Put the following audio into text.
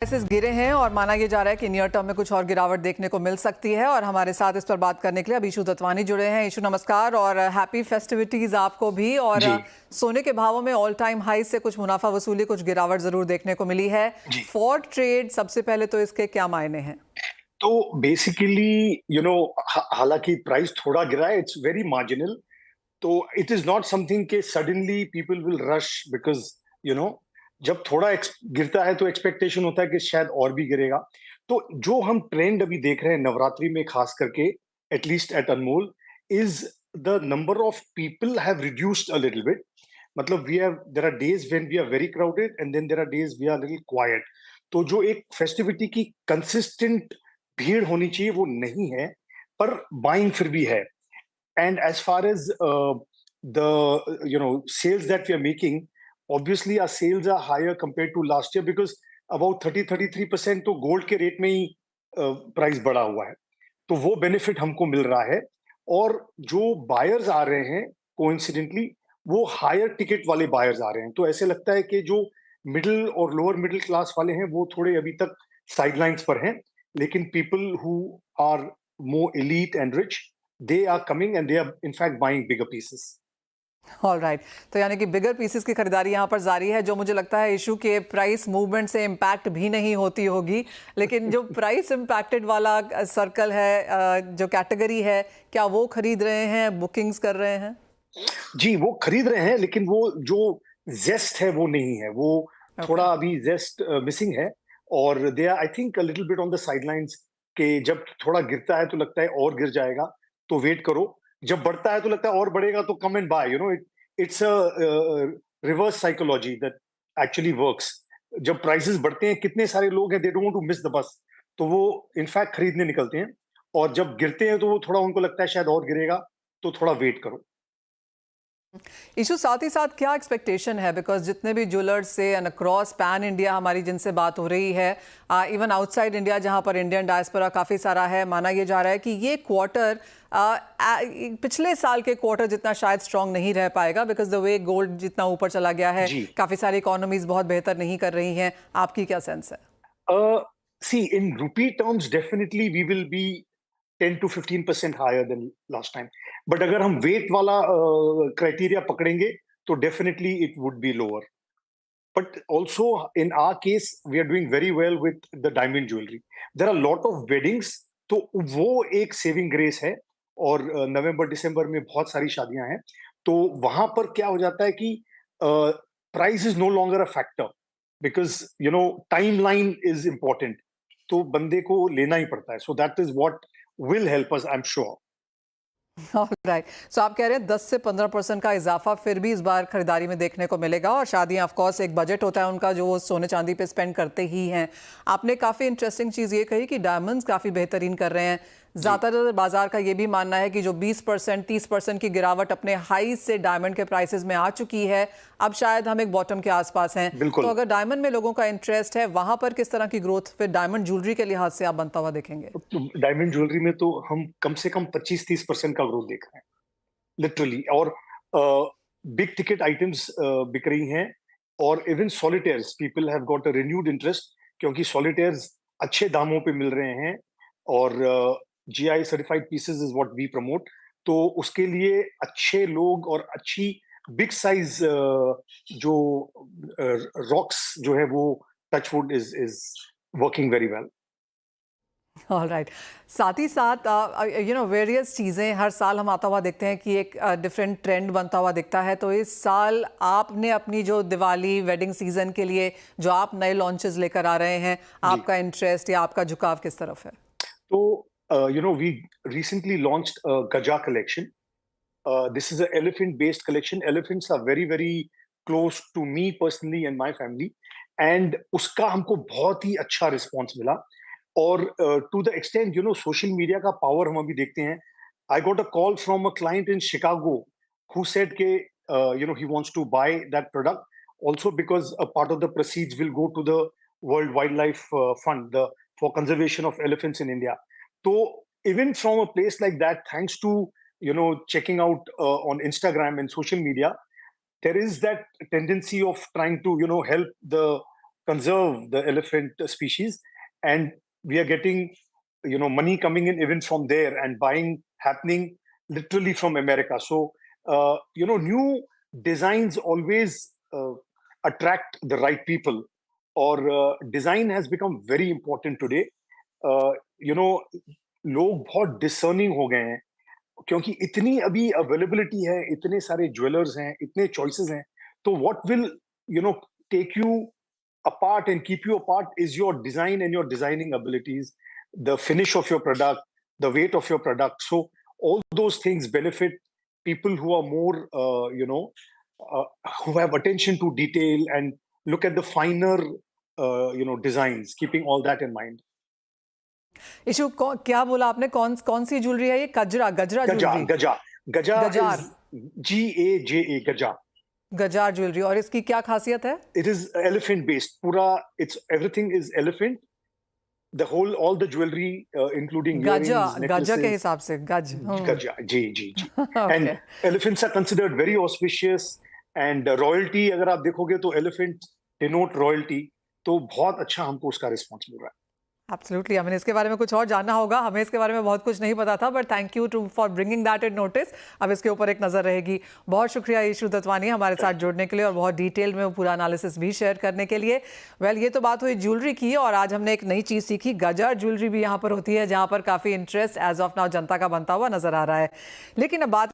Prices गिरे हैं और माना यह जा रहा है कि नियर टर्म में कुछ और गिरावट देखने को मिल सकती है। और हमारे साथ इस पर बात करने के लिए अब ईशु दत्वानी जुड़े हैं। ईशु नमस्कार और हैप्पी फेस्टिविटीज आपको भी। और जी, सोने के भावों में ऑल टाइम हाई से कुछ मुनाफा वसूली, कुछ गिरावट जरूर देखने को मिली है। जी। फॉर ट्रेड सबसे पहले तो इसके क्या मायने हैं? तो बेसिकली हालाँकि प्राइस थोड़ा गिरा है, इट्स वेरी मार्जिनल। तो इट इज़ नॉट समथिंग कि suddenly people will rush because you know जब थोड़ा गिरता है तो एक्सपेक्टेशन होता है कि शायद और भी गिरेगा। तो जो हम ट्रेंड अभी देख रहे हैं नवरात्रि में खास करके at least at Anmol is the number of people have reduced a little bit. मतलब we have there are days when we are very crowded and then there are days we are little quiet. तो जो एक festivity की consistent भीड़ होनी चाहिए वो नहीं है, पर बाइंग फिर भी है। And as far as the sales that we are making, obviously our sales are higher compared to last year because about 30-33% तो गोल्ड के रेट में ही प्राइस बढ़ा हुआ है। तो वो बेनिफिट हमको मिल रहा है। और जो बायर्स आ रहे हैं कोइंसिडेंटली वो हायर टिकट वाले बायर्स आ रहे हैं। तो ऐसे लगता है कि जो मिडिल और लोअर मिडिल क्लास वाले हैं वो थोड़े अभी तक साइडलाइंस पर हैं, लेकिन people who are more elite and rich they are coming and they are in fact buying bigger pieces. All right. तो यानी कि बिगर पीसेस की खरीदारी यहाँ पर जारी है, जो मुझे लगता है इशू के प्राइस मूवमेंट से इम्पैक्ट भी नहीं होती होगी। लेकिन जो प्राइस इम्पैक्टेड वाला सर्कल है, जो कैटेगरी है, क्या वो खरीद रहे हैं, बुकिंग्स कर रहे हैं? जी, वो खरीद रहे हैं लेकिन वो जो ज़ेस्ट है वो नहीं है। वो ओके। थोड़ा अभी ज़ेस्ट मिसिंग है और they are I think a little bit on the sidelines कि जब थोड़ा गिरता है तो लगता है और गिर जाएगा, तो वेट करो। जब बढ़ता है तो लगता है और बढ़ेगा तो come and buy it's a reverse psychology that actually works. जब प्राइसेस बढ़ते हैं कितने सारे लोग हैं they don't want to miss the bus, तो वो इनफैक्ट खरीदने निकलते हैं। और जब गिरते हैं तो वो थोड़ा उनको लगता है शायद और गिरेगा, तो थोड़ा वेट करो। इशू साथ ही साथ क्या एक्सपेक्टेशन है, बिकॉज जितने भी ज्वेलर्स से एंड अक्रॉस पैन इंडिया हमारी जिनसे बात हो रही है, इवन आउटसाइड इंडिया जहां पर इंडियन डायस्पोरा काफ़ी सारा है, माना यह जा रहा है कि ये क्वार्टर पिछले साल के क्वार्टर जितना शायद स्ट्रांग नहीं रह पाएगा, बिकॉज द वे गोल्ड जितना ऊपर चला गया है, जी। काफ़ी सारी इकोनॉमीज बहुत बेहतर नहीं कर रही हैं। आपकी क्या सेंस है? See, in rupee terms, definitely we will be 10 to 15% higher than last time. But अगर हम weight वाला criteria पकड़ेंगे, तो definitely it would be lower. But also in our case, we are doing very well with the diamond jewelry. There are a lot of weddings, तो वो एक saving grace है। और नवंबर दिसंबर में बहुत सारी शादियां हैं, तो वहां पर क्या हो जाता है कि price is no longer a factor because time line is important. तो बंदे को लेना ही पड़ता है, so that is what will help us, I am sure. Right. So आप कह रहे हैं 10 से 15% का इजाफा फिर भी इस बार खरीदारी में देखने को मिलेगा। और शादियां ऑफ कोर्स एक बजट होता है उनका जो वो सोने चांदी पे स्पेंड करते ही हैं। आपने काफ़ी इंटरेस्टिंग चीज़ ये कही कि डायमंड्स काफ़ी बेहतरीन कर रहे हैं। जी, ज़्यादातर बाजार का ये भी मानना है कि जो 20% 30% की गिरावट अपने हाई से डायमंड के प्राइसेस में आ चुकी है, अब शायद हम एक बॉटम के आसपास हैं। तो बिल्कुल। अगर डायमंड में लोगों का इंटरेस्ट है, वहां पर किस तरह की ग्रोथ फिर डायमंड ज्वेलरी के लिहाज से आप बनता हुआ देखेंगे? तो डायमंड ज्वेलरी में तो हम कम से कम 25-30% का ग्रोथ देख रहे हैं लिटरली। और बिग टिकट आइटम्स बिक रही हैं। और even solitaires people have got a renewed interest, क्योंकि सॉलिटेयर्स अच्छे दामों पे मिल रहे हैं। और GI certified pieces is what we promote. तो उसके लिए अच्छे लोग और अच्छी बिग साइज जो रॉक्स जो है वो touchwood is working very well. All right. साथ ही साथ वेरियस चीज़ें हर साल हम आता हुआ देखते हैं कि एक डिफरेंट ट्रेंड बनता हुआ दिखता है। तो इस साल आपने अपनी जो दिवाली वेडिंग सीजन के लिए जो आप नए लॉन्चेस लेकर आ रहे हैं, जी। आपका इंटरेस्ट या आपका झुकाव किस तरफ है? तो we recently launched Gaja collection. This is an elephant-based collection. Elephants are very, very close to me personally and my family. And उसका हमको बहुत ही अच्छा रिस्पॉन्स मिला। और to the extent social media का पावर हम अभी देखते हैं। I got a call from a client in Chicago who said के he wants to buy that product also because a part of the proceeds will go to the World Wildlife Fund, for conservation of elephants in India. So even from a place like that, thanks to checking out on Instagram and social media, there is that tendency of trying to help the conserve the elephant species, and we are getting, money coming in even from there, and buying happening literally from America. So, new designs always attract the right people, or design has become very important today. लोग बहुत discerning हो गए हैं, क्योंकि इतनी अभी availability है, इतने सारे ज्वेलर्स हैं, इतने चॉइसेस हैं. तो what will take you apart and keep you apart is your design and your designing abilities, the finish of your product, the weight of your product. So all those things benefit people who are more, who have attention to detail and look at the finer, designs, keeping all that in mind. Issue क्या बोला आपने? कौन कौन सी jewellery है ये? गजरा गजरा jewellery? Gaja गजार is Gaja, Gaja. गजार ज्वेलरी, और इसकी क्या खासियत है? It is elephant based. Everything is elephant. All the jewelry, including Gaza earrings, गजा के necklaces. हिसाब से गज. Gaja, ji. Okay. And elephants are considered very auspicious, and royalty, अगर आप देखोगे तो elephant denote royalty. तो बहुत अच्छा हमको उसका रिस्पॉन्स मिल रहा है. एब्सोल्युटली, हमें इसके बारे में कुछ और जानना होगा. हमें इसके बारे में बहुत कुछ नहीं पता था, but thank you for bringing that in notice. अब इसके ऊपर एक नज़र रहेगी. बहुत शुक्रिया ईशू दत्वानी हमारे साथ जुड़ने के लिए और बहुत डिटेल में वो पूरा एनालिसिस भी शेयर करने के लिए. वेल, ये तो बात हुई ज्वेलरी की, और आज हमने एक नई चीज़ सीखी. गजार ज्वेलरी भी यहाँ पर होती है, जहाँ पर काफ़ी इंटरेस्ट एज ऑफ नाउ जनता का बनता हुआ नजर आ रहा है. लेकिन अब बात